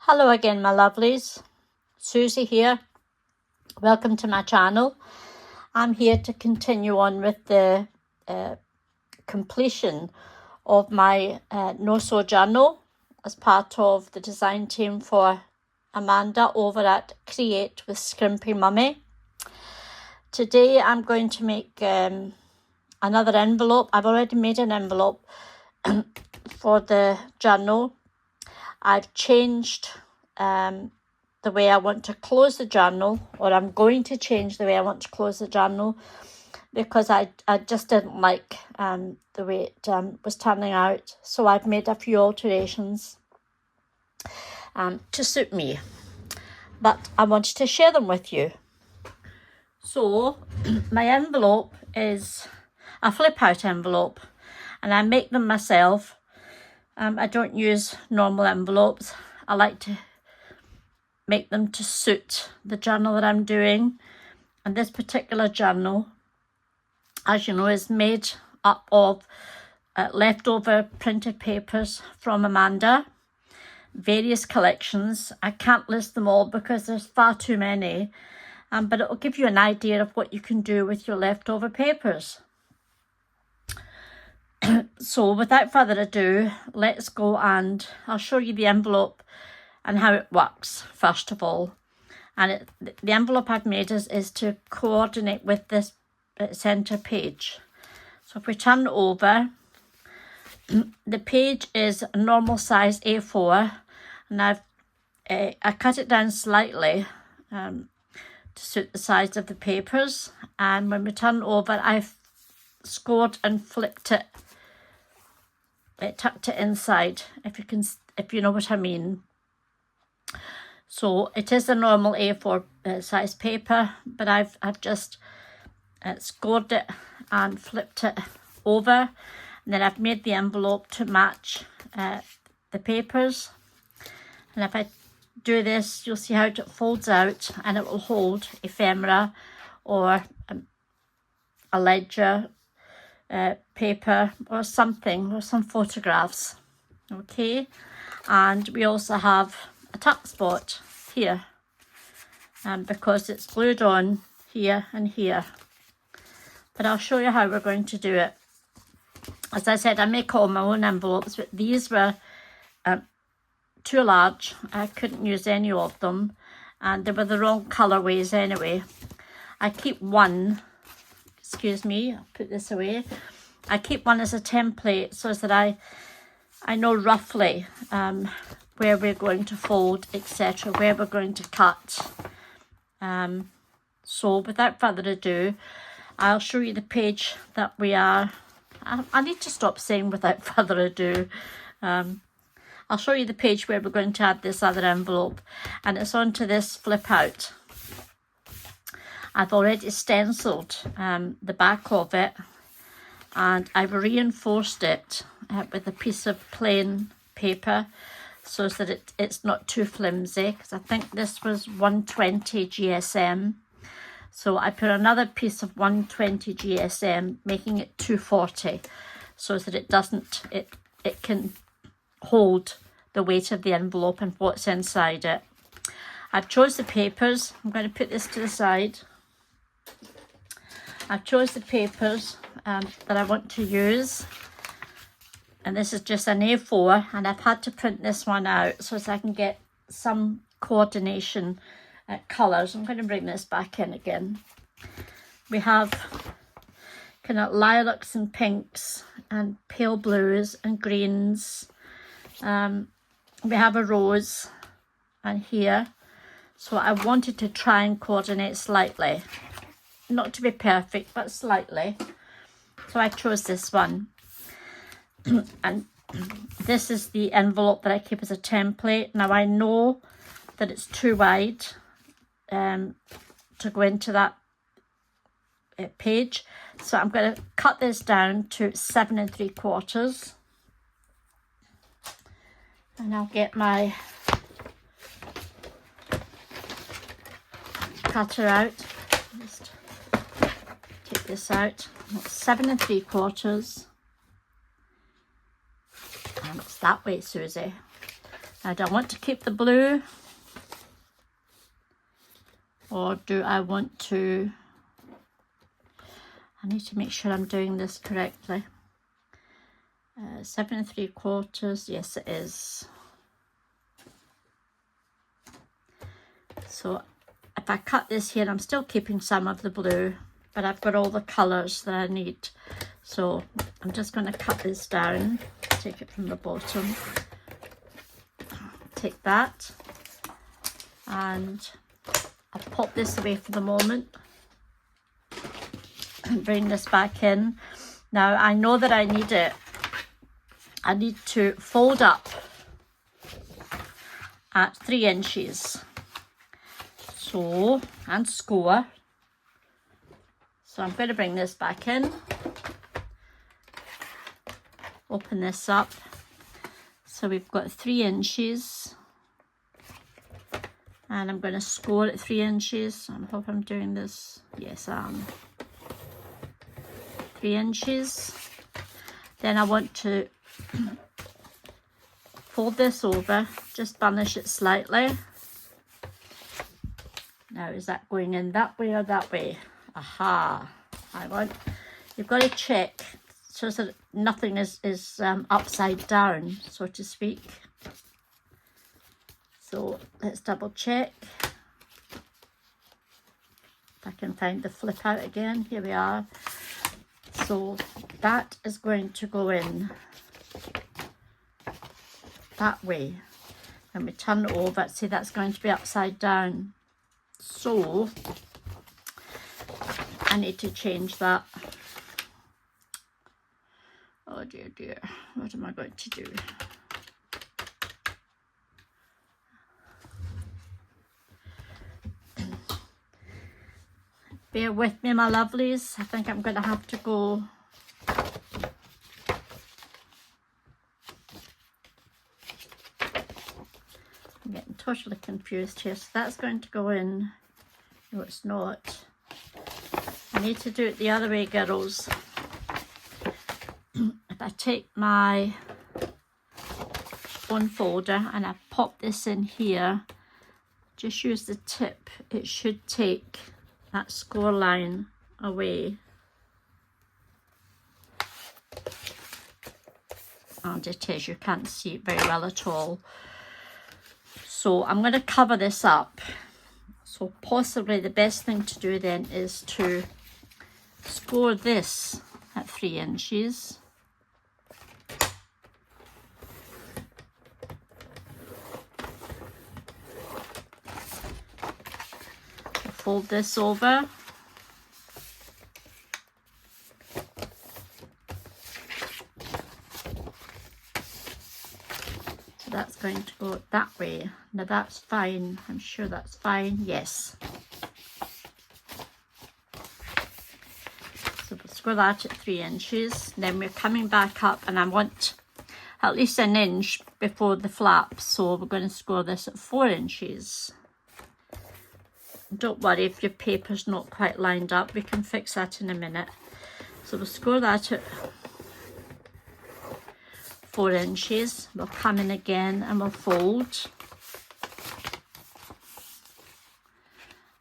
Hello again, my lovelies. Susie here. Welcome to my channel. I'm here to continue on with the completion of my no-sew journal as part of the design team for Amanda over at Create with Scrimping Mummy. Today I'm going to make another envelope. I've already made an envelope for the journal. I've changed the way I want to close the journal, or I'm going to change the way I want to close the journal, because I just didn't like the way it was turning out. So I've made a few alterations to suit me, but I wanted to share them with you. So my envelope is a flip out envelope, and I make them myself. I don't use normal envelopes. I like to make them to suit the journal that I'm doing. And this particular journal, as you know, is made up of leftover printed papers from Amanda, various collections. I can't list them all because there's far too many, but it will give you an idea of what you can do with your leftover papers. So without further ado, let's go, and I'll show you the envelope and how it works first of all. And the envelope I've made is to coordinate with this center page. So if we turn it over, the page is a normal size A4, and I cut it down slightly to suit the size of the papers. And when we turn it over, I've scored and flipped it. It tucked it inside, if you know what I mean. So it is a normal A4 size paper, but I've just scored it and flipped it over, and then I've made the envelope to match the papers. And if I do this, you'll see how it folds out, and it will hold ephemera or a ledger paper or something, or some photographs. Okay, and we also have a tuck spot here, because it's glued on here and here. But I'll show you how we're going to do it. As I said, I make all my own envelopes, but these were too large. I couldn't use any of them, and they were the wrong colorways anyway. I keep one, excuse me, I'll put this away. I keep one as a template so that I know roughly where we're going to fold, etc., where we're going to cut. So without further ado, I'll show you the page that we are. I need to stop saying without further ado. I'll show you the page where we're going to add this other envelope, and it's onto this flip out. I've already stenciled the back of it, and I've reinforced it with a piece of plain paper so that it's not too flimsy, because I think this was 120 GSM. So I put another piece of 120 GSM, making it 240, so that it can hold the weight of the envelope and what's inside it. I've chose the papers. I'm going to put this to the side. I've chose the papers that I want to use, and this is just an A4, and I've had to print this one out so that I can get some coordination colours. I'm going to bring this back in again. We have kind of lilacs and pinks and pale blues and greens. We have a rose and here, so I wanted to try and coordinate slightly, not to be perfect but slightly. So I chose this one. And this is the envelope that I keep as a template. Now I know that it's too wide to go into that page, so I'm going to cut this down to 7 3/4, and I'll get my cutter out. Just take this out. That's 7 3/4. And it's that way, Susie. Now, do I want to keep the blue? Or do I want to... I need to make sure I'm doing this correctly. 7 3/4, yes it is. So if I cut this here, I'm still keeping some of the blue, but I've got all the colours that I need. So I'm just going to cut this down, take it from the bottom, take that, and I'll pop this away for the moment and bring this back in. Now I know that I need it. I need to fold up at 3 inches. So, and score. So I'm going to bring this back in. Open this up. So we've got 3 inches. And I'm going to score at 3 inches. I hope I'm doing this. Yes, I am. 3 inches. Then I want to fold this over, just burnish it slightly. Now, is that going in that way or that way? Aha! You've got to check so that nothing is upside down, so to speak. So let's double check. If I can find the flip out again, here we are. So that is going to go in that way. When we turn it over, see, that's going to be upside down. So I need to change that. Oh dear, dear. What am I going to do? Bear with me, my lovelies. I think I'm going to have to go. I'm getting totally confused here. So that's going to go in. No, it's not. I need to do it the other way, girls. If I take my one folder and I pop this in here, just use the tip. It should take that score line away. And it is, you can't see it very well at all. So I'm going to cover this up. So possibly the best thing to do then is to score this at 3 inches. Fold this over. So that's going to go that way. Now that's fine. I'm sure that's fine. Yes. So we'll score that at 3 inches. Then we're coming back up and I want at least an inch before the flap. So we're going to score this at 4 inches. Don't worry if your paper's not quite lined up, we can fix that in a minute. So we'll score that at 4 inches. We'll come in again and we'll fold.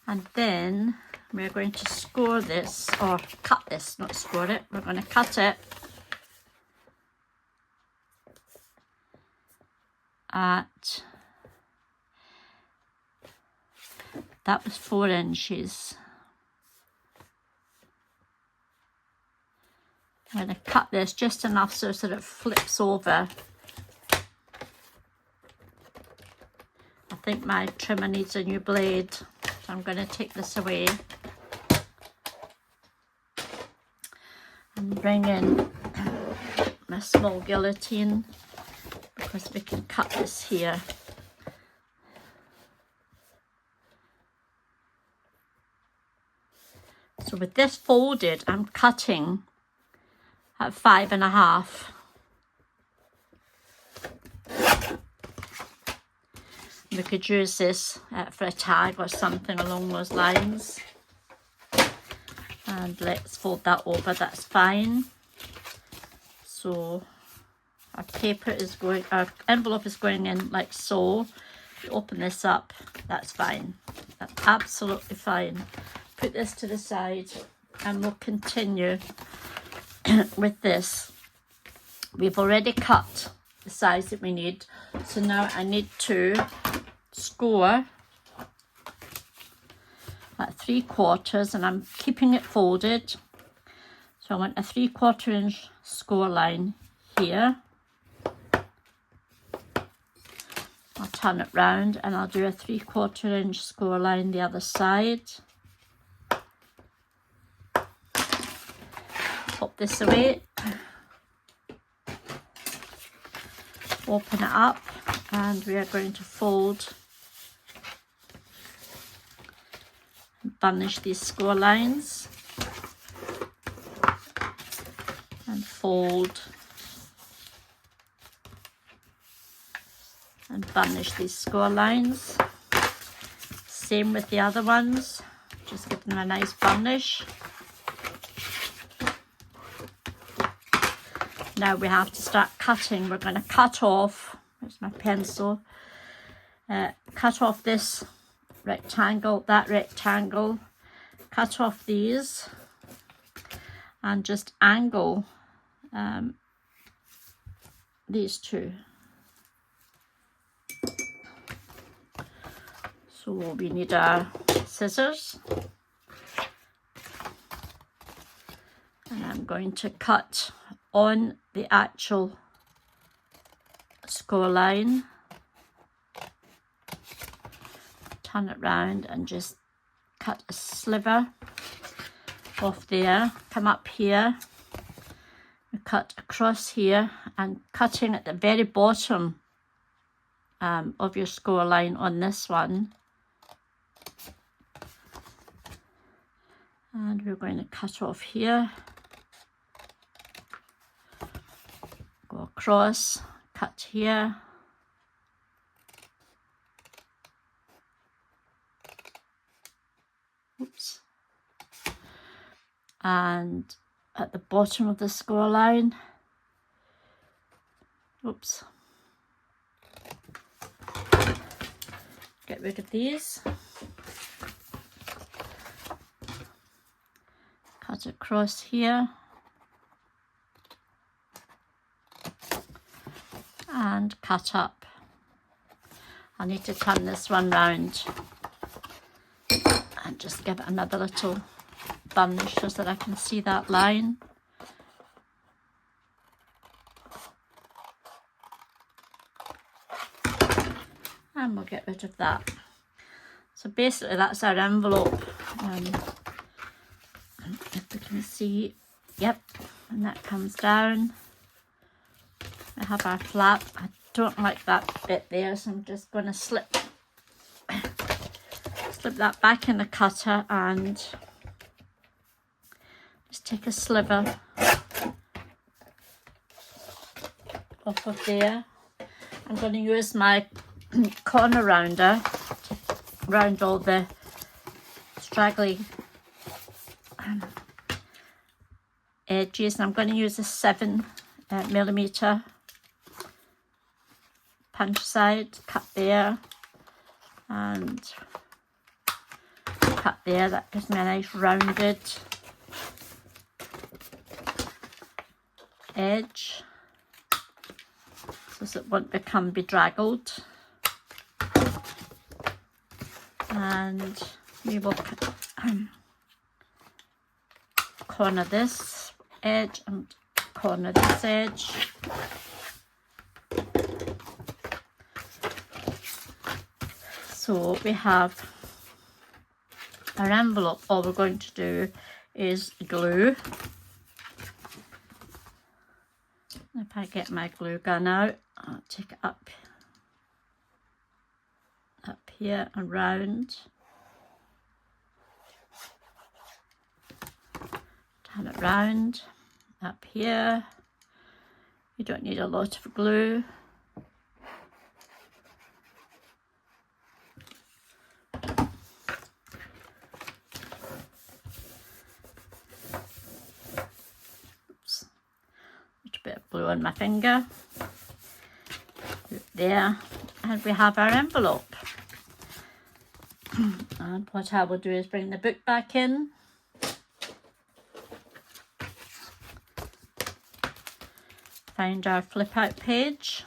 And then we're going to score this, or cut this, not score it. We're going to cut it at... That was 4 inches. I'm going to cut this just enough so that it flips over. I think my trimmer needs a new blade, so I'm going to take this away and bring in my small guillotine because we can cut this here. So with this folded, I'm cutting at 5.5. We could use this for a tag or something along those lines. And let's fold that over, that's fine. So our paper is going, our envelope is going in like so. You open this up, that's fine. That's absolutely fine. Put this to the side and we'll continue with this. We've already cut the size that we need. So now I need to score at 3/4 and I'm keeping it folded. So I want a 3/4 inch score line here. I'll turn it round and I'll do a 3/4 inch score line the other side. Pop this away. Open it up and we are going to fold and burnish these score lines and fold and burnish these score lines. Same with the other ones, just give them a nice burnish. Now we have to start cutting. We're going to cut off, there's my pencil, cut off this rectangle, that rectangle, cut off these and just angle these two. So we need our scissors and I'm going to cut on the actual score line, turn it round and just cut a sliver off there, come up here, cut across here and cutting at the very bottom of your score line on this one. And we're going to cut off here, go across, cut here, oops, and at the bottom of the score line, oops, get rid of these, cut across here and cut up. I need to turn this one round and just give it another little burnish so that I can see that line. And we'll get rid of that. So basically that's our envelope. If we can see, yep, and that comes down. I have our flap. I don't like that bit there, so I'm just going to slip that back in the cutter and just take a sliver off of there. I'm going to use my corner rounder to round all the straggly edges. And I'm going to use a 7mm punch side, cut there and cut there. That gives me a nice rounded edge so it won't become bedraggled. And we will corner this edge and corner this edge. So we have our envelope. All we're going to do is glue. If I get my glue gun out, I'll take it up here and round. Turn it round, up here. You don't need a lot of glue. Oops. A bit of glue on my finger. there, and we have our envelope. And what I will do is bring the book back in. Find our flip out page.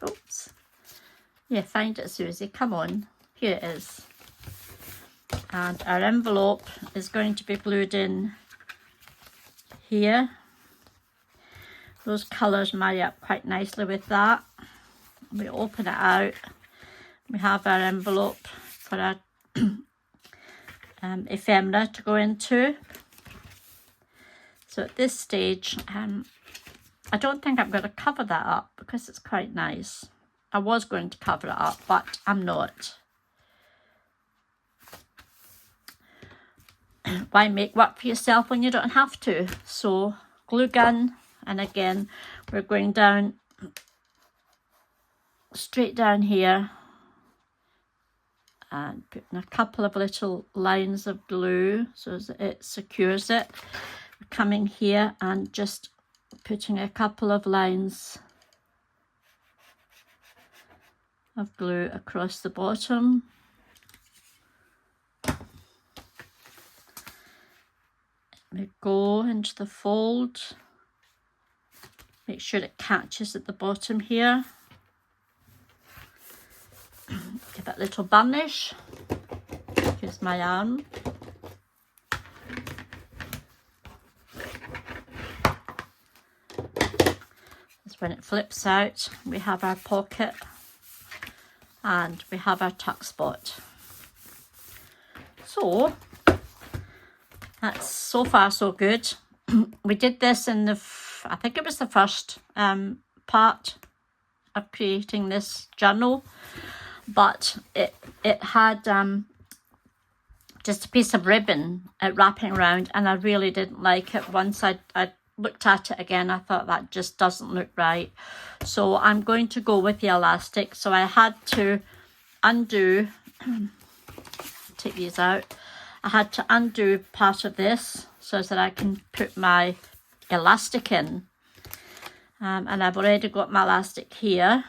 Oops. Yeah, find it, Susie. Come on. Here it is. And our envelope is going to be glued in here. Those colours marry up quite nicely with that. We open it out. We have our envelope for our ephemera to go into. So at this stage, I don't think I'm going to cover that up because it's quite nice. I was going to cover it up, but I'm not. Why make work for yourself when you don't have to? So glue gun, and again we're going down, straight down here, and putting a couple of little lines of glue so that it secures it. We're coming here and just putting a couple of lines of glue across the bottom. We go into the fold, make sure it catches at the bottom here. Give it a little burnish. Here's my arm. That's when it flips out. We have our pocket and we have our tuck spot. So that's so far so good. We did this in the, I think it was the first part of creating this journal, but it had just a piece of ribbon wrapping around, and I really didn't like it. Once I looked at it again, I thought that just doesn't look right. So I'm going to go with the elastic. So I had to undo, take these out. I had to undo part of this so that I can put my elastic in. And I've already got my elastic here.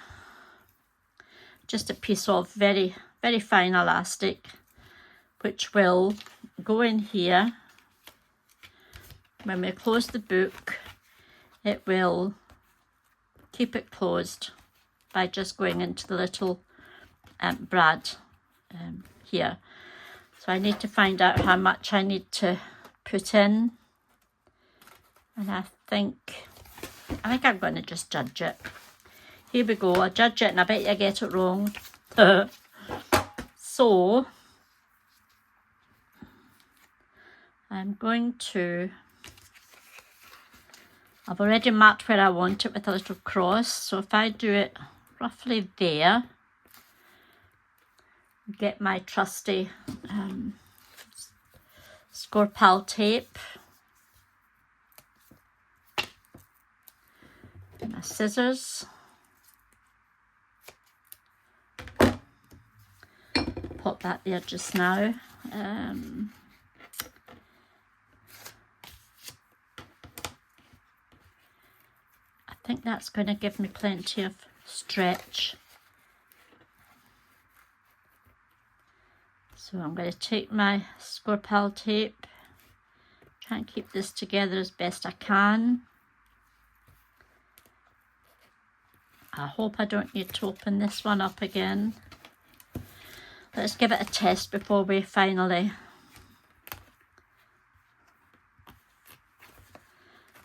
Just a piece of very, very fine elastic, which will go in here. When we close the book, it will keep it closed by just going into the little brad here. So I need to find out how much I need to put in. And I think I'm going to just judge it. Here we go. I judge it and I bet you I get it wrong. So I'm going to, I've already marked where I want it with a little cross. So if I do it roughly there, get my trusty score pal tape, my scissors, pop that there just now. I think that's going to give me plenty of stretch. So I'm going to take my score pal tape, try and keep this together as best I can. I hope I don't need to open this one up again. Let's give it a test before we finally.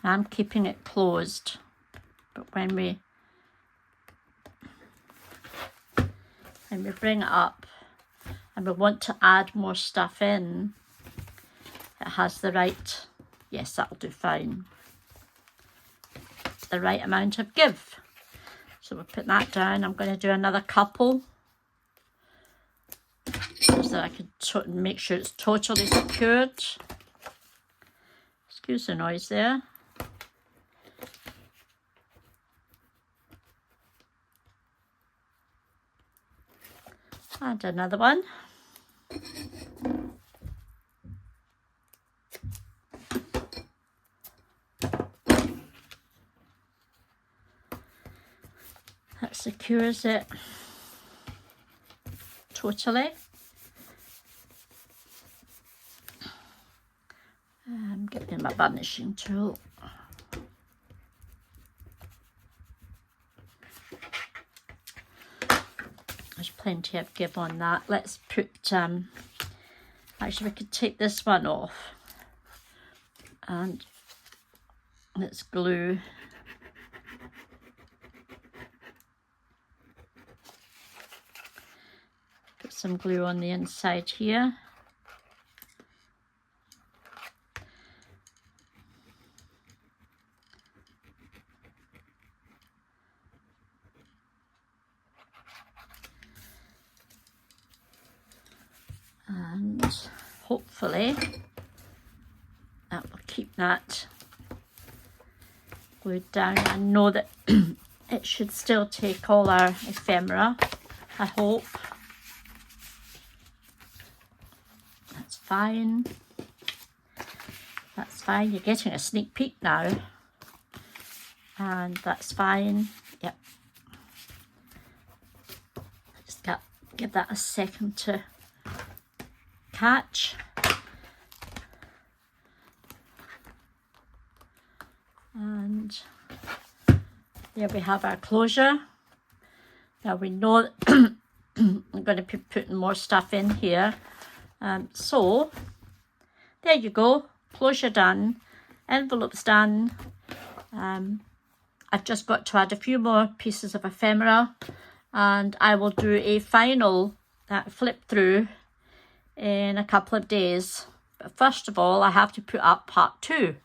I'm keeping it closed, but when we bring it up and we want to add more stuff in, it has the right, yes, that'll do fine, the right amount of give. So we'll put that down. I'm going to do another couple so that I can make sure it's totally secured. Excuse the noise there. And another one. That secures it totally. Get me my burnishing tool. There's plenty of give on that. Let's put, actually we could take this one off and let's glue put some glue on the inside here. And hopefully that will keep that glued down. I know that it should still take all our ephemera, I hope. That's fine. That's fine. You're getting a sneak peek now. And that's fine. Yep. Just give that a second to catch. And there we have our closure. Now we know that I'm going to be putting more stuff in here. So there you go. Closure done. Envelope's done. I've just got to add a few more pieces of ephemera and I will do a final flip through in a couple of days. But first of all, I have to put up part 2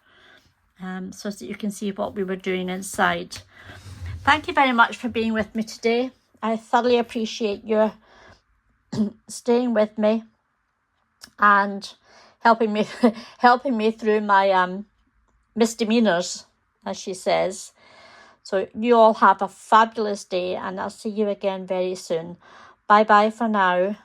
so that you can see what we were doing inside. Thank you very much for being with me today. I thoroughly appreciate your staying with me and helping me through my misdemeanors, as she says. So you all have a fabulous day and I'll see you again very soon. Bye bye for now.